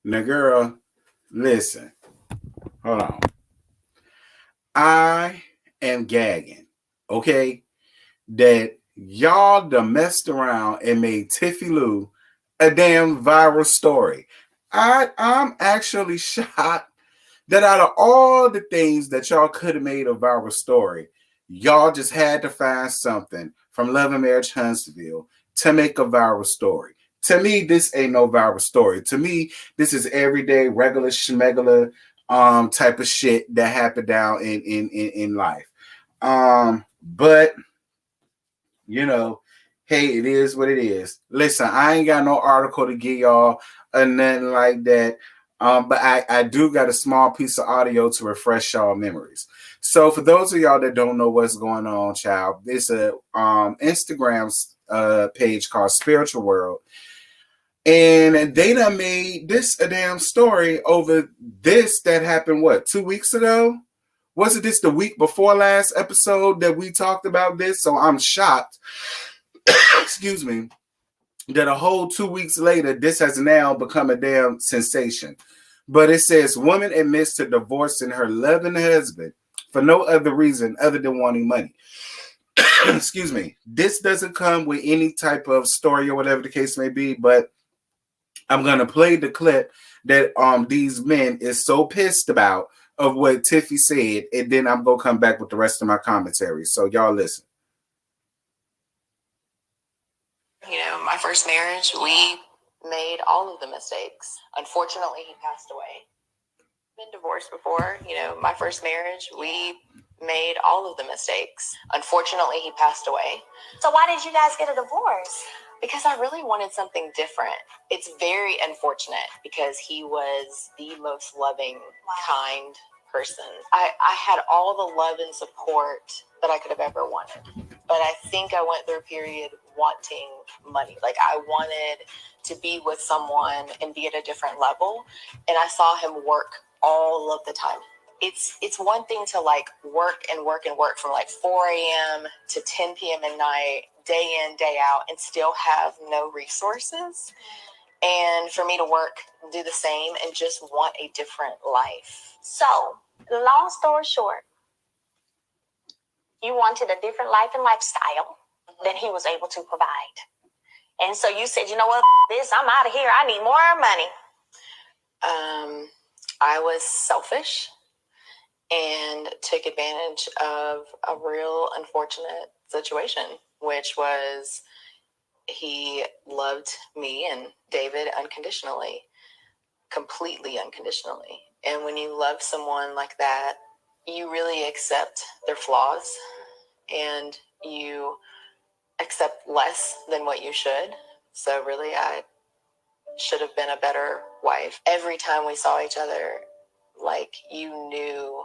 Now, girl, listen. Hold on. I am gagging. Okay? That y'all done messed around and made Tiffy Lou a damn viral story. I'm actually shocked that out of all the things that y'all could have made a viral story, y'all just had to find something from Love and Marriage Huntsville to make a viral story. To me, this ain't no viral story. To me, this is everyday, regular, schmegula type of shit that happened down in life. But you know, hey, it is what it is. Listen, I ain't got no article to give y'all or nothing like that. But I do got a small piece of audio to refresh y'all memories. So for those of y'all that don't know what's going on, child, there's a Instagram page called Spiritual World. And they done made this a damn story over this that happened, what, 2 weeks ago? Wasn't this the week before last episode that we talked about this? So I'm shocked, excuse me, that a whole 2 weeks later, this has now become a damn sensation. But it says, woman admits to divorcing her loving husband for no other reason other than wanting money. Excuse me. This doesn't come with any type of story or whatever the case may be, but I'm going to play the clip that these men is so pissed about of what Tiffy said, and then I'm going to come back with the rest of my commentary. So y'all listen. You know, my first marriage, we made all of the mistakes. Unfortunately, he passed away. Been divorced before. You know, my first marriage, we made all of the mistakes. Unfortunately, he passed away. So why did you guys get a divorce? Because I really wanted something different. It's very unfortunate because he was the most loving, kind person. I had all the love and support that I could have ever wanted. But I think I went through a period wanting money. Like I wanted to be with someone and be at a different level. And I saw him work all of the time. It's one thing to like work from like 4 a.m. to 10 p.m. at night, day in, day out, and still have no resources. And for me to work, do the same, and just want a different life. So, long story short, you wanted a different life and lifestyle than he was able to provide. And so you said, you know what, this, I'm out of here. I need more money. I was selfish and took advantage of a real unfortunate situation, which was he loved me and David unconditionally, completely unconditionally. And when you love someone like that, you really accept their flaws and you accept less than what you should. So really, I should have been a better wife. Every time we saw each other, like you knew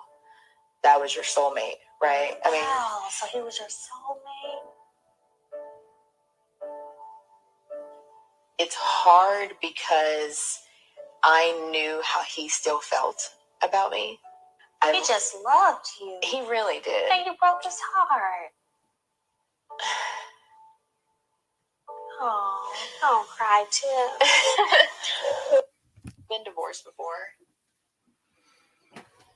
that was your soulmate, right? I mean, wow, so he was your soulmate? It's hard because I knew how he still felt about me. He just loved you. He really did. And you broke his heart. Oh, don't cry, Tiff. Been divorced before.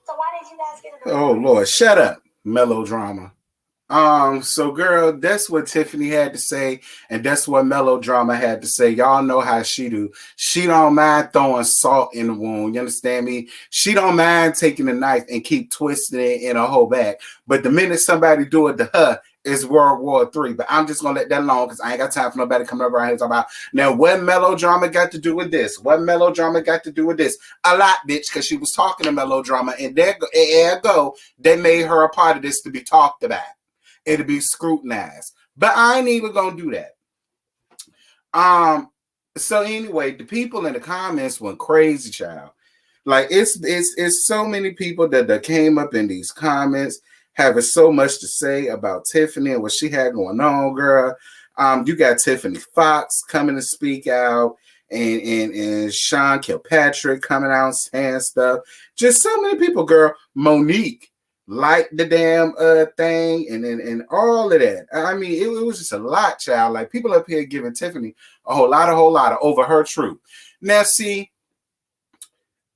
So why did you guys get a divorce? Oh Lord, shut up, melodrama. So girl, that's what Tiffany had to say, and that's what melodrama had to say. Y'all know how she do. She don't mind throwing salt in the wound. You understand me? She don't mind taking a knife and keep twisting it in her whole back. But the minute somebody do it to her, it's World War III. But I'm just gonna let that alone because I ain't got time for nobody coming over here and talking about now what melodrama got to do with this? What melodrama got to do with this? A lot, bitch, because she was talking to melodrama, and there go, they made her a part of this to be talked about. It'll be scrutinized. But I ain't even gonna do that. So anyway, the people in the comments went crazy, child. Like it's so many people that came up in these comments having so much to say about Tiffany and what she had going on, girl. You got Tiffany Fox coming to speak out, and Sean Kilpatrick coming out saying stuff. Just so many people, girl. Monique like the damn thing and all of that. I mean, it was just a lot, child. Like people up here giving Tiffany a whole lot of over her truth. Now, see,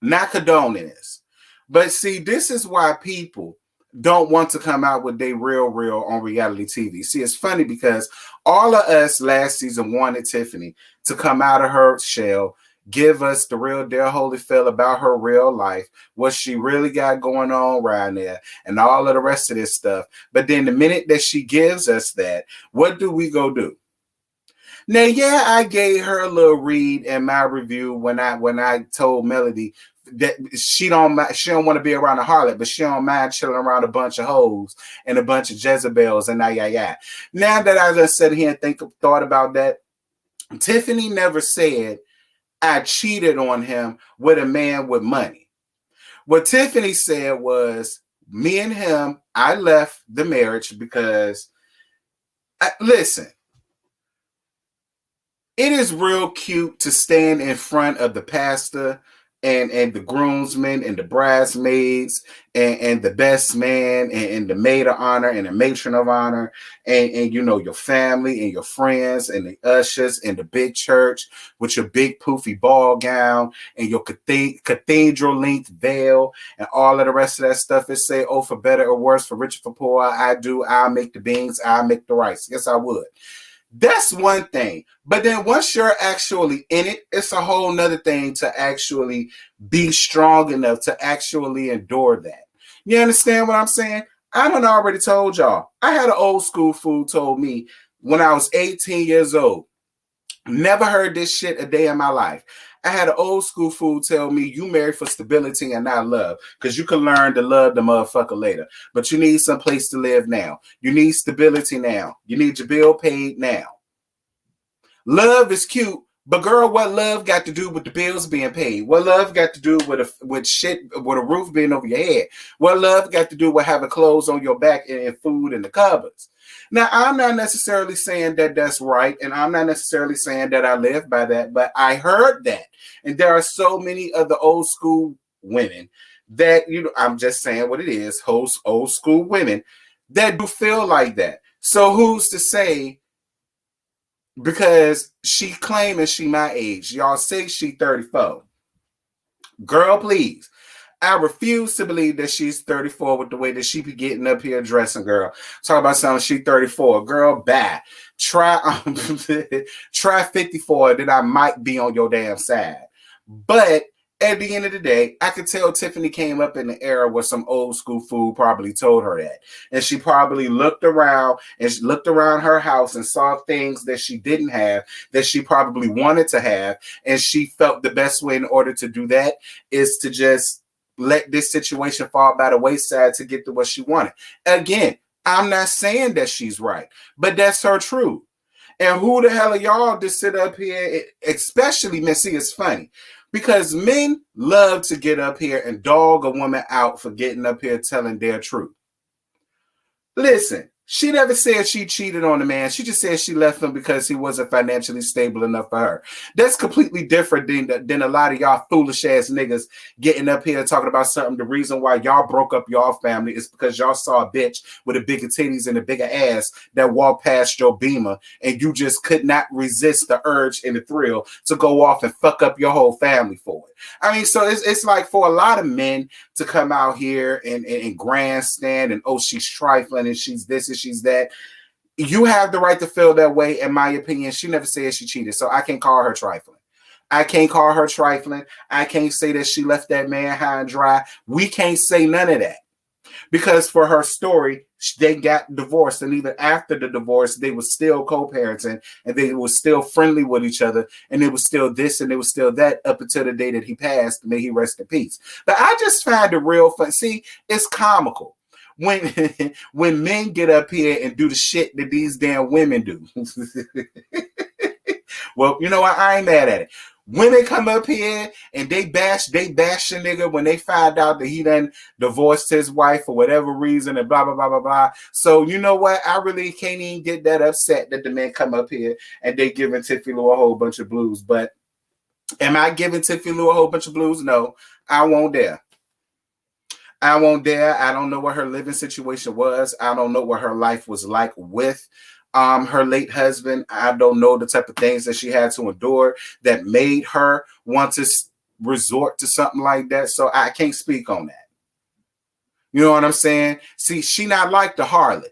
Not condoning this. But see, this is why people don't want to come out with their real on reality TV. See, it's funny because all of us last season wanted Tiffany to come out of her shell, give us the real deal holy feel about her real life, what she really got going on around there, and all of the rest of this stuff. But then the minute that she gives us that, what do we go do? Now, yeah, I gave her a little read in my review when I told Melody that she don't want to be around a harlot, but she don't mind chilling around a bunch of hoes and a bunch of Jezebels and yeah. Now that I just sat here and thought about that, Tiffany never said I cheated on him with a man with money. What Tiffany said was, me and him, I left the marriage because, listen, it is real cute to stand in front of the pastor and the groomsmen and the bridesmaids and the best man and the maid of honor and the matron of honor and you know your family and your friends and the ushers and the big church with your big poofy ball gown and your cathedral length veil and all of the rest of that stuff. It say, oh, for better or worse, for richer for poor, I'll make the beans, I'll make the rice. Yes, I would. That's one thing. But then once you're actually in it, it's a whole nother thing to actually be strong enough to actually endure that. You understand what I'm saying? I done already told y'all. I had an old school fool told me when I was 18 years old. Never heard this shit a day in my life. I had an old school fool tell me, you married for stability and not love, because you can learn to love the motherfucker later. But you need some place to live now. You need stability now. You need your bill paid now. Love is cute, but girl, what love got to do with the bills being paid? What love got to do with a roof being over your head? What love got to do with having clothes on your back and food in the cupboards? Now, I'm not necessarily saying that that's right, and I'm not necessarily saying that I live by that, but I heard that. And there are so many of the old school women that, you know, I'm just saying what it is, old school women that do feel like that. So who's to say, because she claiming she my age, y'all say she 34. Girl, please. I refuse to believe that she's 34 with the way that she be getting up here dressing, girl. Talk about something, she 34. Girl, bye. Try 54, then I might be on your damn side. But at the end of the day, I could tell Tiffany came up in the era where some old school fool probably told her that. And she probably looked around her house and saw things that she didn't have, that she probably wanted to have. And she felt the best way in order to do that is to just let this situation fall by the wayside to get to what she wanted. Again, I'm not saying that she's right, but that's her truth. And who the hell are y'all to sit up here, especially men? See, it's funny because men love to get up here and dog a woman out for getting up here telling their truth. Listen, she never said she cheated on the man. She just said she left him because he wasn't financially stable enough for her. That's completely different than a lot of y'all foolish ass niggas getting up here talking about something. The reason why y'all broke up y'all family is because y'all saw a bitch with a bigger titties and a bigger ass that walked past your Beamer and you just could not resist the urge and the thrill to go off and fuck up your whole family for it. I mean, so it's like for a lot of men to come out here and grandstand and, oh, she's trifling and she's this and she's that. You have the right to feel that way. In my opinion, she never said she cheated, so I can't call her trifling. I can't call her trifling. I can't say that she left that man high and dry. We can't say none of that. Because for her story, they got divorced. And even after the divorce, they were still co-parenting and they were still friendly with each other. And it was still this and it was still that up until the day that he passed. May he rest in peace. But I just find it real fun. See, it's comical when men get up here and do the shit that these damn women do. Well, you know what? I ain't mad at it. Women come up here and they bash a nigga when they find out that he done divorced his wife for whatever reason and blah, blah, blah, blah, blah. So you know what? I really can't even get that upset that the men come up here and they giving Tiffany Lou a whole bunch of blues. But am I giving Tiffany Lou a whole bunch of blues? No, I won't dare. I won't dare. I don't know what her living situation was. I don't know what her life was like with her late husband. I don't know the type of things that she had to endure that made her want to resort to something like that. So I can't speak on that. You know what I'm saying? See, she not like the harlot.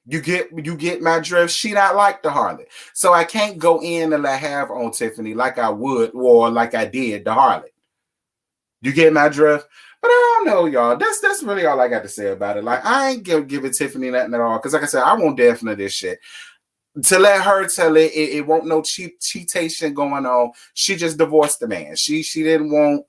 You get my drift. She not like the harlot. So I can't go in and have on Tiffany like I would or like I did the harlot. You get my drift? But I don't know, y'all. That's really all I got to say about it. Like, I ain't giving Tiffany nothing at all. Because like I said, I won't definitely this shit. To let her tell it won't no cheatation going on. She just divorced the man. She didn't want,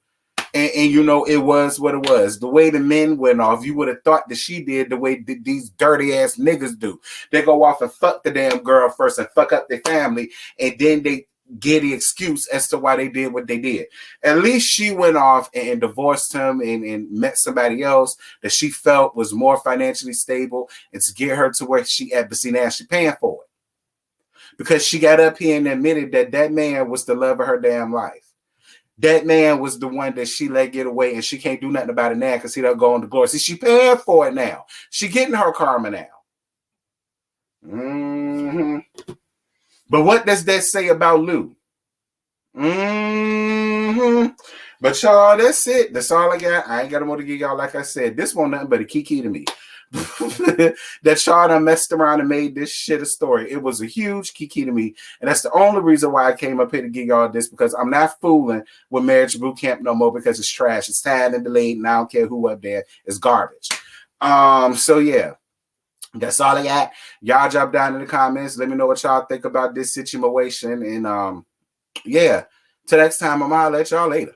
and you know, it was what it was. The way the men went off, you would have thought that she did the way these dirty ass niggas do. They go off and fuck the damn girl first and fuck up their family, and then they get the excuse as to why they did what they did. At least she went off and divorced him and met somebody else that she felt was more financially stable and to get her to where she at. But see, now she paying for it because she got up here and admitted that that man was the love of her damn life. That man was the one that she let get away, and she can't do nothing about it now because he don't go on the glory. See, she paying for it now. She getting her karma now. Mm-hmm. But what does that say about Lou? Mm-hmm. But y'all, that's it. That's all I got. I ain't got more to give y'all. Like I said, this one nothing but a kiki to me. That y'all done messed around and made this shit a story. It was a huge kiki to me. And that's the only reason why I came up here to give y'all this, because I'm not fooling with Marriage Boot Camp no more because it's trash. It's sad and delayed, and I don't care who up there. It's garbage. So yeah. That's all I got. Y'all drop down in the comments. Let me know what y'all think about this situation. And yeah. Till next time, I'm gonna let y'all later.